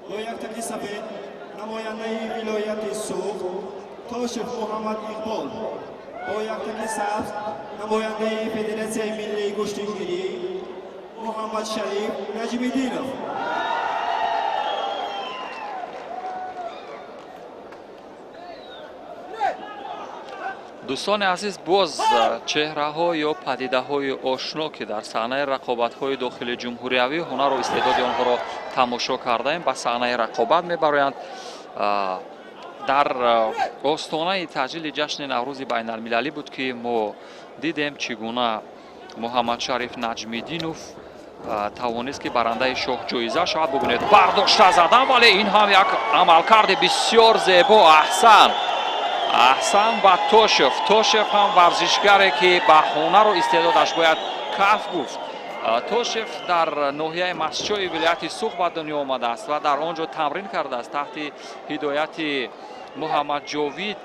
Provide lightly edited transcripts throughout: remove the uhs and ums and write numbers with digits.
با یک تکی سفید نماینده ولایت سوق توشف محمد اقبال، با یک تکی سبز نماینده فدراسیون ملی گشتیگیری محمد شریف نجمیدینov. دوستان عزیز، باز چهره‌ها یا پدیده‌های آشنا که در صحنه رقابت‌های داخل جمهوری‌های هنر و استعداد آنها را تماشا کردیم به صحنه رقابت می‌برند. در آستانه تجلیل جشن نوروز بین‌المللی بود که ما دیدیم چگونه محمد شریف نجمیدینov توانست که برنده شاه جایزه شود. ببینید برداشته زدن، ولی این هم یک عملکرد بسیار زیبا. احسن با توشف هم ورزشگری که به هنر و استعدادش باید کف گفت. توشف در ناحیه مسچوی ولایت سوق به دنیا آمده است و در آنجا تمرین کرده است. تحت هدایت محمد جاوید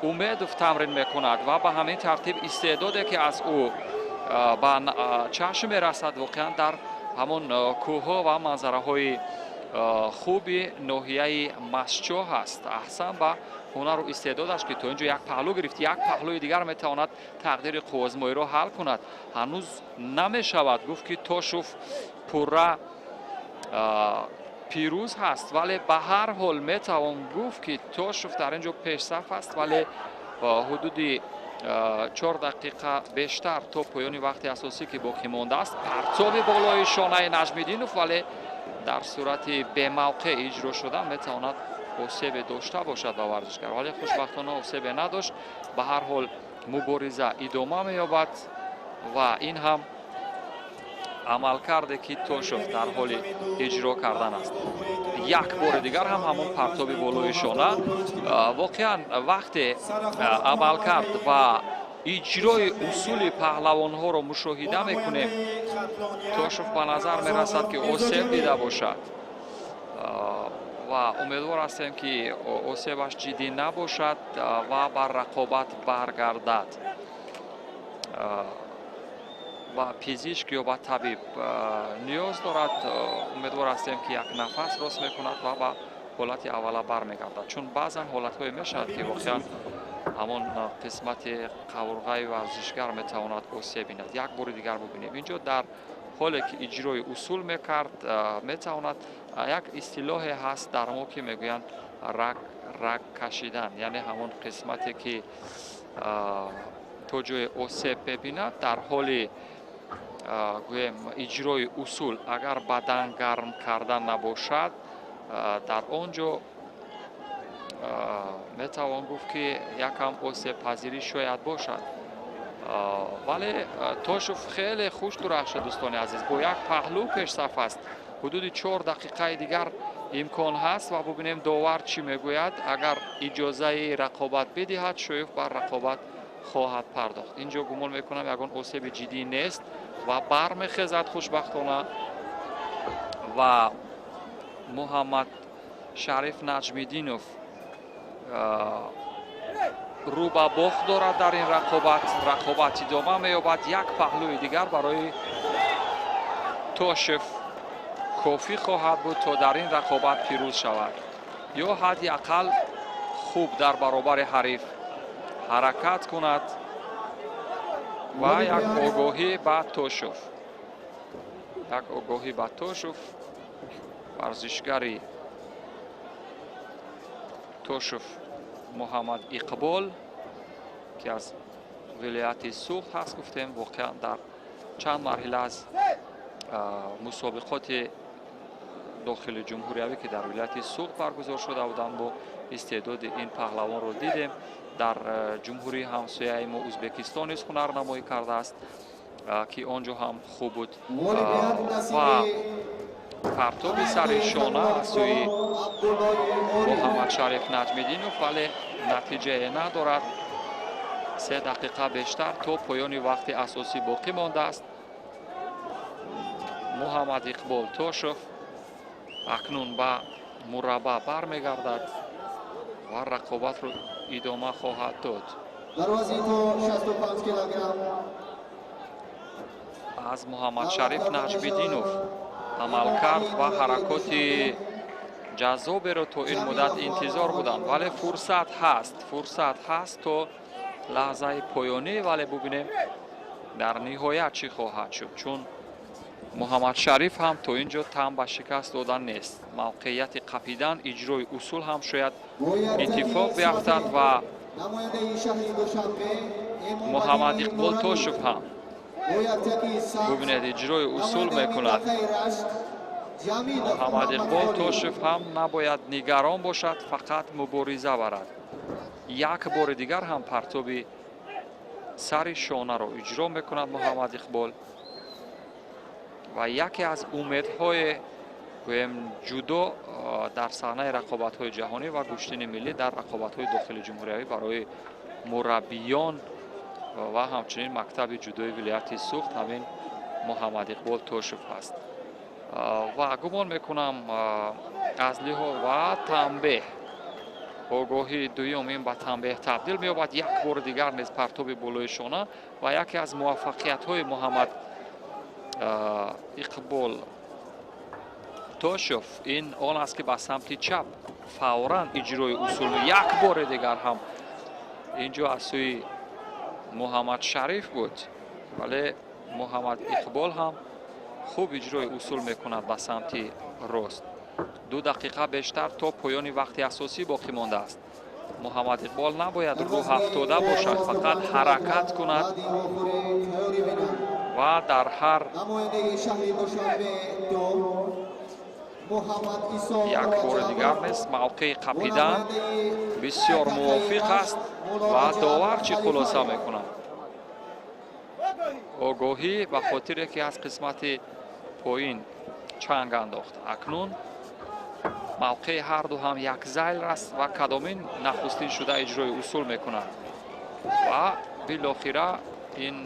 امیدوف تمرین میکند و به همین ترتیب استعدادی که از او به چشم میرسد واقعا در همون کوه‌ها و منظره‌های خوبی ناحیه مسچو هست. احسن به هنر و استعدادش که تو اینجا یک پهلو گرفت، یک پهلوی دیگر میتواند تقدیر قوزمایی را حل کند. هنوز نمیشود گفت که توشف پورا پیروز هست، ولی به هر حال میتوان گفت که توشف در اینجا پیش صف است، ولی حدود 4 دقیقه بیشتر تا پایان وقت اساسی که باقی مانده است. پرتاب بالای شانه نجمیدینov ولی در صورت به موقع اجرا شدن میتواند آسیب داشته باشد به ورزشگر، ولی خوشبختانه آسیب نداشت. به هر حال مبارزه ادامه می‌یابد و این هم عمل کرده که توشف در حال اجرا کردن است. یک بار دیگر هم همون پرتاب بالای شانه. واقعا وقتی عمل کرد و اجرای اصول پهلوان ها را مشاهده میکنیم، توشف به نظر میرسد که آسیب دیده باشد و امیدوار هستیم که آسیبش جدی نباشد و بر رقابت برگردد. و پزشک یا با طبیب نیاز دارد. امیدوار هستیم که یک نفس راست میکند و به حالت اوله برمیگردد، چون بعضا حالت‌های میشود که واقعا همون قسمت قورغه ورزشگر میتواند آسیب بیند. یک بار دیگر ببینیم اینجا در حالی که اجرای اصول میکرد میتواند، یک اصطلاحی هست در ما که میگویند رگ کشیدن، یعنی همون قسمتی که تو جای آسیب ببیند در حال گویم اجرای اصول اگر بدن گرم کردن نباشد در آنجا میتوان گفت که یکم آسیب پذیری شاید باشد. ولی توشف خیلی خوش درخشد دوستان عزیز، با یک پهلو پیش صف است. حدود 4 دقیقه دیگر امکان هست و ببینیم داور چی میگوید. اگر اجازه رقابت بدهد شایف بر رقابت خواهد پرداخت. اینجا گمان میکنم یگان آسیب جدی نیست و برمیخیزد خوشبختانه و محمد شریف نجمیدینov رو به باخت دارد در این رقابت ادامه مییابد. یک پهلوی دیگر برای توشف کافی خواهد بود تا در این رقابت پیروز شود یا حداقل خوب در برابر حریف حرکت کند و یک آگاهی به توشف ورزشگری توشف محمد اقبال که از ولایت سوق هست گفتیم. واقعا در چند مرحله از مسابقات داخل جمهوری‌های که در ولایت سوق برگزار شده بودند با استعداد این پهلوان رو دیدیم. در جمهوری همسایه ما ازبکستان نیز هنرنمایی کرده است که آنجا هم خوب بود و پرتاب سر شانه از سوی محمد شریف نجمیدینov ولی نتیجه ندارد. 3 دقیقه بیشتر تا پایان وقت اساسی باقی مانده است. محمد اقبال توشف اکنون به مربع برمیگردد و رقابت رو ادامه خواهد داد. از محمد شریف نجمیدینov عملکرد و حرکات ҷаззоберо то ин муддат интизор буданд, вале фурсат ҳаст то лаҳзаи поёнӣ, вале бубинем дар ниҳоят чӣ хоҳад шуд, чун муҳаммадшариф ҳам то ин ҷо таъм ба шикаст додан нест. мавқеияти қапидан, иҷрои усул ҳам шояд иттифоқ биафтад ва муҳаммад иқбол тошев ҳам бубинед иҷрои усул мекунад. муҳаммад иқбол тошев ҳам набояд нигарон бошад, фақат мубориза барад. як бори дигар ҳам партоби сари шонаро иҷро мекунад муҳаммад иқбол ва яке аз умедҳои гӯем ҷудо дар саҳнаи рақобатҳои ҷаҳонӣ ва гӯштини миллӣ дар рақобатҳои дохили ҷумҳуриявӣ барои мураббиён ва ҳамчунин мактаби ҷудои вилояти суғд ҳамин муҳаммад иқбол тошев аст. ва гумон мекунам аз лиҳо ва танбеҳ огоҳии дуюм ин ба танбеҳ табдил меёбад. як бори дигар низ партоби болои шона ва яке аз муваффақиятҳои муҳаммад иқбол тошев ин он аст ки ба самти чап фавран иҷрои усул як бори дигар ҳам ин ҷо аз сӯи муҳаммадшариф буд, вале муҳаммад иқбол ҳам хуб иҷрои усул мекунад ба самти рост. 2 дақиқа бештар то поёни вақти асосӣ боқӣ мондааст. муҳаммад иқбол набояд рӯ ҳафтода бошад, фақат ҳаракат кунад ва дар ҳар як бори дигар нест мавқеи қапидан бисёр мувофиқ аст ва довар чӣ хулоса мекунад. огоҳӣ ба хотире ки аз қисмати поин чанг андохт. акнун мавқеи ҳарду ҳам якзайл аст ва кадомин нахустин шуда иҷрои усул мекунад ва билохира ин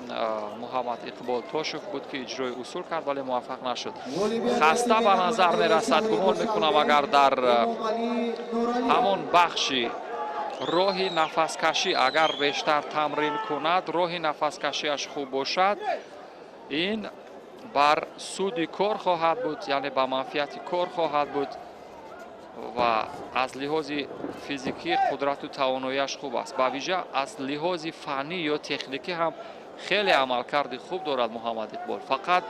муҳаммад иқбол тошев буд ки иҷрои усул кард, вале муваффақ нашуд. хаста ба назар мерасад. гумон мекунам агар дар ҳамон бахши роҳи нафаскашӣ агар бештар тамрин кунад, роҳи нафаскашиаш хуб бошад, ин бар суди кор хоҳад буд, яъне ба манфиати кор хоҳад буд ва аз лиҳози физикӣ қудрату тавоноияш хуб аст. ба виҷа аз лиҳози фанӣ ё техникӣ ҳам хеле амалкарди хуб дорад муҳаммад иқбол. фақат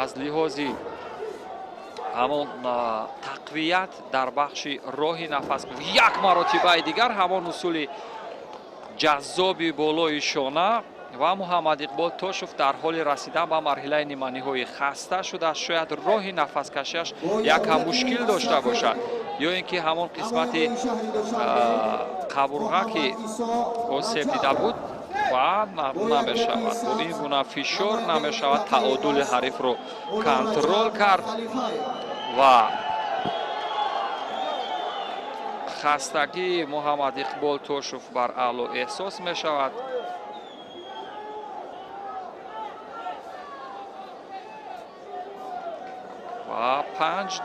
аз лиҳози ҳамон тақвият дар бахши роҳи нафас як маротибаи дигар ҳамон усули ҷаззоби болои шона ва муҳаммад иқбол тошев дар ҳоли расидан ба марҳилаи ниманиҳоӣ хаста шудааст. шояд роҳи нафаскашиаш якам мушкил дошта бошад ё ин ки ҳамон қисмати қабурға ки осеб дида буд ва намешавад. бо ин гуна фишор намешавад таодули ҳарифро контрол кард ва хастагии муҳаммад иқбол тошев бар аъло эҳсос мешавад. ва 5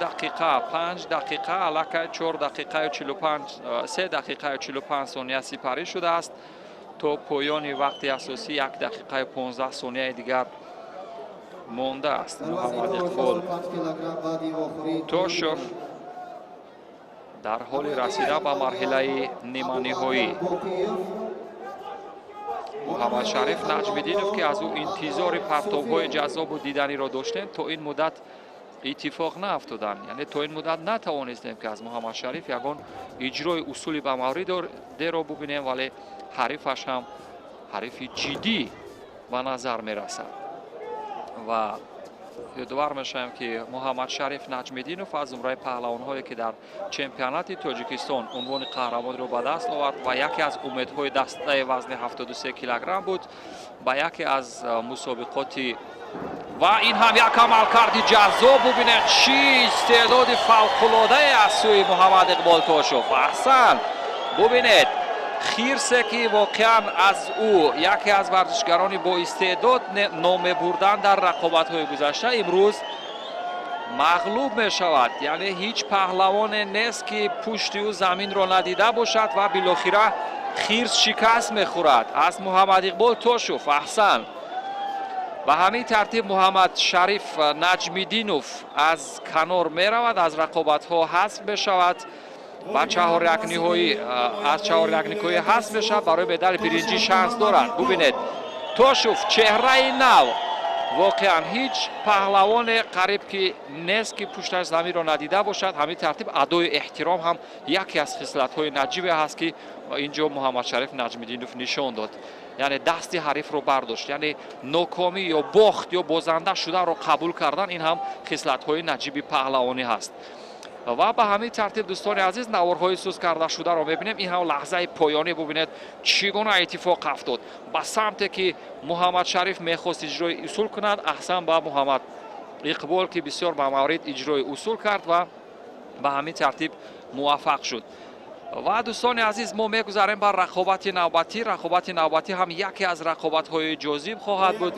дақиқа аллакай 4 дақиқаю 45 3 дақиқаю 45 сония сипарӣ шудааст то поёни вақти асосӣ 1 дақиқаю 15 сонияи дигар мондааст. муҳаммад иқбол тошев дар ҳоли расидан ба марҳилаи ниманиҳоӣ. муҳаммадшариф наҷмиддинов ки аз ӯ интизори партобҳои ҷаззобу диданиро доштем, то ин муддат иттифоқ наафтоданд. яъне то ин муддат натавонистем ки аз муҳаммадшариф ягон иҷрои усули ба мавридеро бубинем, вале ҳарифаш ҳам ҳарифи ҷиддӣ ба назар мерасад. ва ёдовар мешавем ки муҳаммадшариф наҷмиддинов аз зумраи паҳлавонҳое ки дар чемпионати тоҷикистон унвони қаҳрамониро ба даст овард ва яке аз умедҳои дастаи вазни 73 килограмм буд ба яке аз мусобиқоти ва ин ҳам як амалкарди ҷаззоб. бубинед чӣ истеъдоди фавқулодае аз сӯи муҳаммад иқбол тошев. аҳсан бубинед хирсе ки воқеан аз ӯ яке аз варзишгарони боистеъдод номе бурдан дар рақобатҳои гузашта имрӯз мағлуб мешавад. яъне ҳеҷ паҳлавоне нест ки пушти ӯ заминро надида бошад ва билохира хирс шикаст мехӯрад аз муҳаммад иқбол тошев. аҳсан به همین ترتیب محمد شریف نجمیدینوف از کنار می رود، از رقابت ها حذف بشود و چهار یکنی‌های از چهار یکنی‌های حذف بشود. برای مدال برنجی شانس دارد. ببینید توشوف چهره نو، واقعا هیچ پهلوان قریب که نیست که پشت زمین را ندیده باشد. همین ترتیب ادای احترام هم یکی از خصلت‌های نجیب هست که اینجا محمد شریف نجمیدینوف نشان داد. یعنی دستی حریف رو برداشت، یعنی ناکامی یا باخت یا بازنده شدن رو قبول کردن، این هم خصلت‌های نجیب پهلوانی هست. و به همین ترتیب دوستان عزیز نوارهای سوز کرده شده رو می‌بینیم. این هم لحظه پایانی ببینید چگونه اتفاق افتاد. به سمتی که محمد شریف می‌خواست اجرای اصول کند، احسن به محمد اقبال که بسیار به موارد اجرای اصول کرد و به همین ترتیب موفق شد. و دوستان عزیز ما می‌گذاریم بر رقابت نوبتی. رقابت نوبتی هم یکی از رقابت‌های جذاب خواهد بود.